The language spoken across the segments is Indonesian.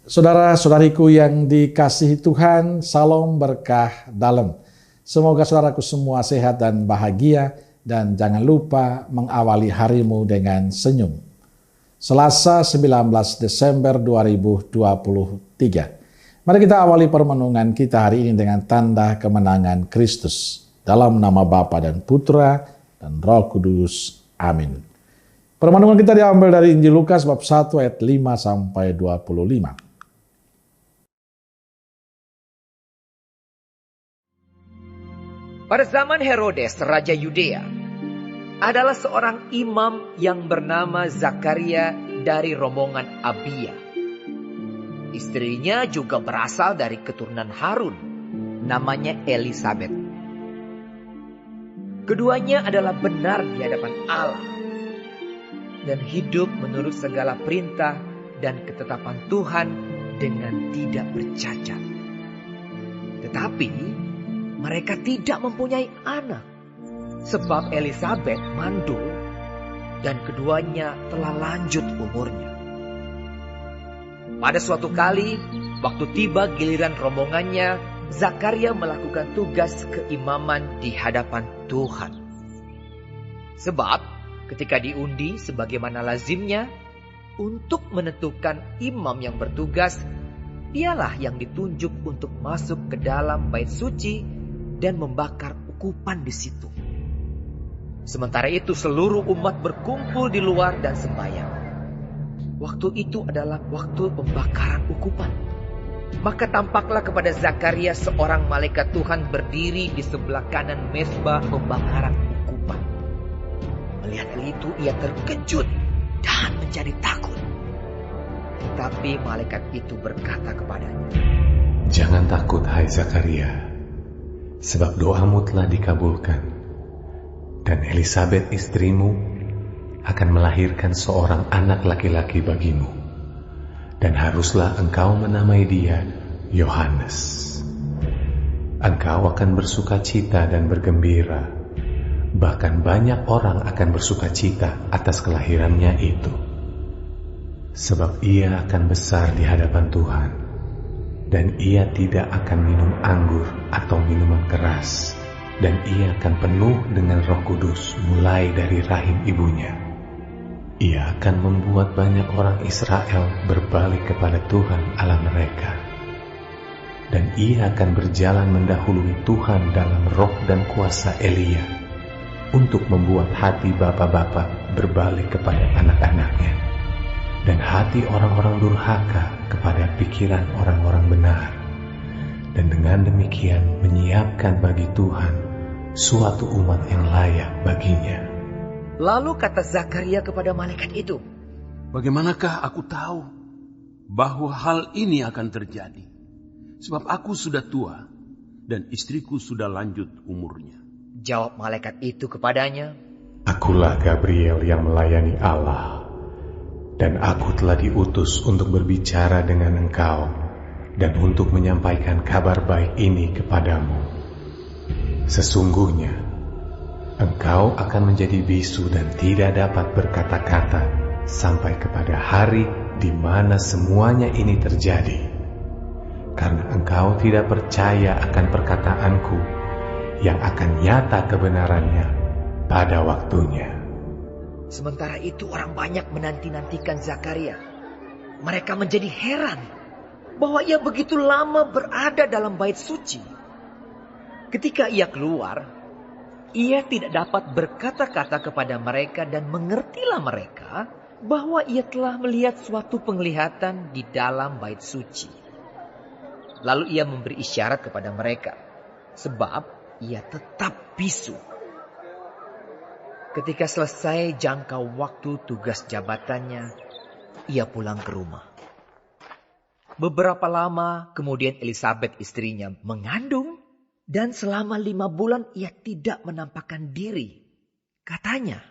Saudara-saudariku yang dikasihi Tuhan, salam berkah dalam. Semoga saudaraku semua sehat dan bahagia, dan jangan lupa mengawali harimu dengan senyum. Selasa 19 Desember 2023. Mari kita awali permenungan kita hari ini dengan tanda kemenangan Kristus. Dalam nama Bapa dan Putra dan Roh Kudus. Amin. Permenungan kita diambil dari Injil Lukas bab 1 ayat 5-25. Pada zaman Herodes, Raja Yudea, adalah seorang imam yang bernama Zakaria dari rombongan Abia. Istrinya juga berasal dari keturunan Harun, namanya Elisabet. Keduanya adalah benar di hadapan Allah dan hidup menurut segala perintah dan ketetapan Tuhan dengan tidak bercacat. Tetapi mereka tidak mempunyai anak, sebab Elisabet mandul dan keduanya telah lanjut umurnya. Pada suatu kali, waktu tiba giliran rombongannya, Zakaria melakukan tugas keimaman di hadapan Tuhan. Sebab ketika diundi sebagaimana lazimnya, untuk menentukan imam yang bertugas, dialah yang ditunjuk untuk masuk ke dalam bait suci dan membakar ukupan di situ. Sementara itu seluruh umat berkumpul di luar dan sembahyang. Waktu itu adalah waktu pembakaran ukupan. Maka tampaklah kepada Zakaria seorang malaikat Tuhan berdiri di sebelah kanan mezbah pembakaran ukupan. Melihat itu ia terkejut dan menjadi takut. Tetapi malaikat itu berkata kepadanya, "Jangan takut, hai Zakaria. Sebab doamu telah dikabulkan, dan Elisabet istrimu akan melahirkan seorang anak laki-laki bagimu, dan haruslah engkau menamai dia Yohanes. Engkau akan bersukacita dan bergembira, bahkan banyak orang akan bersukacita atas kelahirannya itu. Sebab ia akan besar di hadapan Tuhan, dan ia tidak akan minum anggur atau minuman keras, dan ia akan penuh dengan Roh Kudus mulai dari rahim ibunya. Ia akan membuat banyak orang Israel berbalik kepada Tuhan Allah mereka, dan ia akan berjalan mendahului Tuhan dalam roh dan kuasa Elia, untuk membuat hati bapa-bapa berbalik kepada anak-anaknya, dan hati orang-orang durhaka kepada pikiran orang-orang benar, dan dengan demikian menyiapkan bagi Tuhan suatu umat yang layak baginya." Lalu kata Zakaria kepada malaikat itu, "Bagaimanakah aku tahu bahwa hal ini akan terjadi? Sebab aku sudah tua dan istriku sudah lanjut umurnya." Jawab malaikat itu kepadanya, "Akulah Gabriel yang melayani Allah, dan aku telah diutus untuk berbicara dengan engkau dan untuk menyampaikan kabar baik ini kepadamu. Sesungguhnya, engkau akan menjadi bisu dan tidak dapat berkata-kata sampai kepada hari di mana semuanya ini terjadi, karena engkau tidak percaya akan perkataanku yang akan nyata kebenarannya pada waktunya." Sementara itu orang banyak menanti-nantikan Zakaria. Mereka menjadi heran bahwa ia begitu lama berada dalam bait suci. Ketika ia keluar, ia tidak dapat berkata-kata kepada mereka, dan mengertilah mereka bahwa ia telah melihat suatu penglihatan di dalam bait suci. Lalu ia memberi isyarat kepada mereka, sebab ia tetap bisu. Ketika selesai jangka waktu tugas jabatannya, ia pulang ke rumah. Beberapa lama kemudian Elisabet istrinya mengandung, dan selama 5 bulan ia tidak menampakkan diri. Katanya,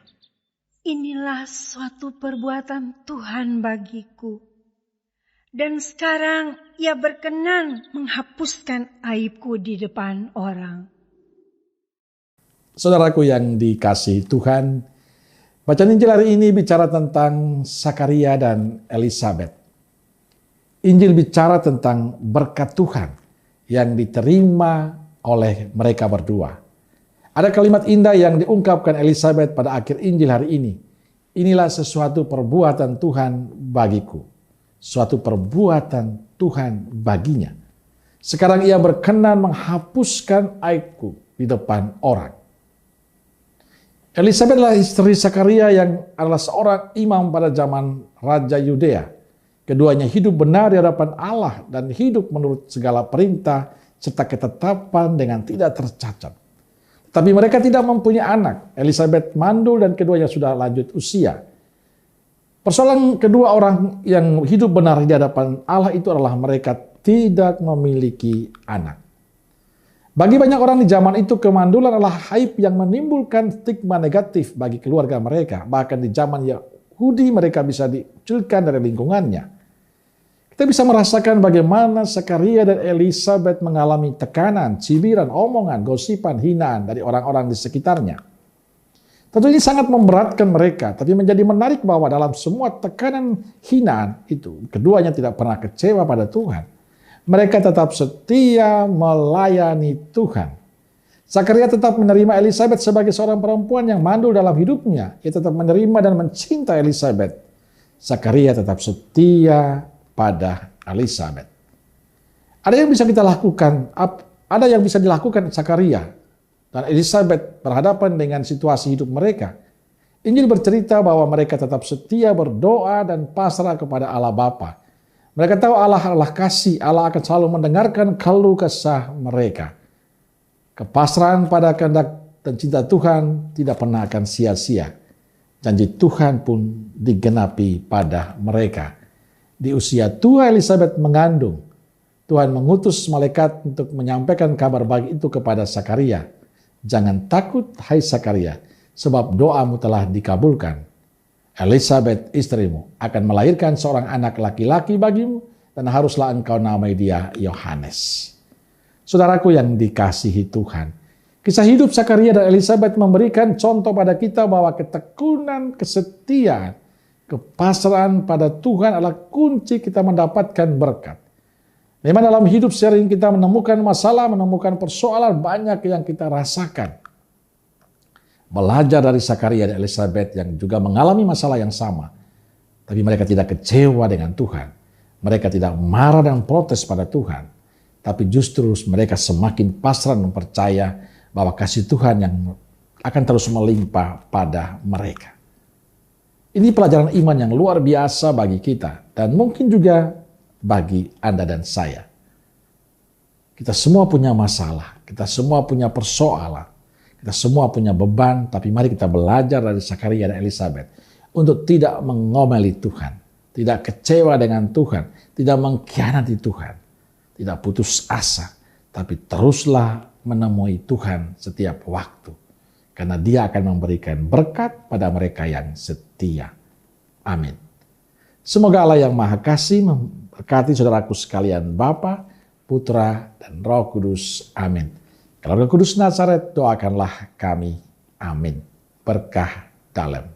"Inilah suatu perbuatan Tuhan bagiku, dan sekarang ia berkenan menghapuskan aibku di depan orang." Saudaraku yang dikasihi Tuhan, bacaan Injil hari ini bicara tentang Zakaria dan Elisabet. Injil bicara tentang berkat Tuhan yang diterima oleh mereka berdua. Ada kalimat indah yang diungkapkan Elizabeth pada akhir Injil hari ini. Inilah sesuatu perbuatan Tuhan bagiku. Suatu perbuatan Tuhan baginya. Sekarang ia berkenan menghapuskan aibku di depan orang. Elizabeth adalah istri Zakaria yang adalah seorang imam pada zaman Raja Yudea. Keduanya hidup benar di hadapan Allah dan hidup menurut segala perintah serta ketetapan dengan tidak tercacat. Tapi mereka tidak mempunyai anak. Elizabeth mandul dan keduanya sudah lanjut usia. Persoalan kedua orang yang hidup benar di hadapan Allah itu adalah mereka tidak memiliki anak. Bagi banyak orang di zaman itu, kemandulan adalah aib yang menimbulkan stigma negatif bagi keluarga mereka. Bahkan di zaman Yahudi mereka bisa dicuilkan dari lingkungannya. Kita bisa merasakan bagaimana Zakaria dan Elizabeth mengalami tekanan, cibiran, omongan, gosipan, hinaan dari orang-orang di sekitarnya. Tentu ini sangat memberatkan mereka, tapi menjadi menarik bahwa dalam semua tekanan hinaan itu, keduanya tidak pernah kecewa pada Tuhan. Mereka tetap setia melayani Tuhan. Zakaria tetap menerima Elizabeth sebagai seorang perempuan yang mandul dalam hidupnya. Ia tetap menerima dan mencinta Elizabeth. Zakaria tetap setia pada Elizabeth. Ada yang bisa kita lakukan, ada yang bisa dilakukan Zakaria dan Elizabeth berhadapan dengan situasi hidup mereka. Injil bercerita bahwa mereka tetap setia berdoa dan pasrah kepada Allah Bapa. Mereka tahu Allah adalah kasih, Allah akan selalu mendengarkan keluh kesah mereka. Kepasrahan pada kehendak dan cinta Tuhan tidak pernah akan sia-sia. Janji Tuhan pun digenapi pada mereka. Di usia tua Elizabeth mengandung, Tuhan mengutus malaikat untuk menyampaikan kabar baik itu kepada Zakaria. Jangan takut, hai Zakaria, sebab doamu telah dikabulkan. Elizabeth istrimu akan melahirkan seorang anak laki-laki bagimu dan haruslah engkau namai dia Yohanes. Saudaraku yang dikasihi Tuhan, kisah hidup Zakaria dan Elizabeth memberikan contoh pada kita bahwa ketekunan, kesetiaan, kepasrahan pada Tuhan adalah kunci kita mendapatkan berkat. Memang dalam hidup sering kita menemukan masalah, menemukan persoalan banyak yang kita rasakan. Belajar dari Zakaria dan Elizabeth yang juga mengalami masalah yang sama. Tapi mereka tidak kecewa dengan Tuhan. Mereka tidak marah dan protes pada Tuhan. Tapi justru mereka semakin pasrah dan percaya bahwa kasih Tuhan yang akan terus melimpah pada mereka. Ini pelajaran iman yang luar biasa bagi kita. Dan mungkin juga bagi Anda dan saya. Kita semua punya masalah. Kita semua punya persoalan. Kita semua punya beban, tapi mari kita belajar dari Zakaria dan Elizabeth untuk tidak mengomeli Tuhan, tidak kecewa dengan Tuhan, tidak mengkhianati Tuhan, tidak putus asa, tapi teruslah menemui Tuhan setiap waktu, karena Dia akan memberikan berkat pada mereka yang setia. Amin. Semoga Allah yang Maha Kasih memberkati saudaraku sekalian, Bapa, Putra, dan Roh Kudus. Amin. Keluarga Kudus Nazaret, doakanlah kami. Amin. Berkah dalam.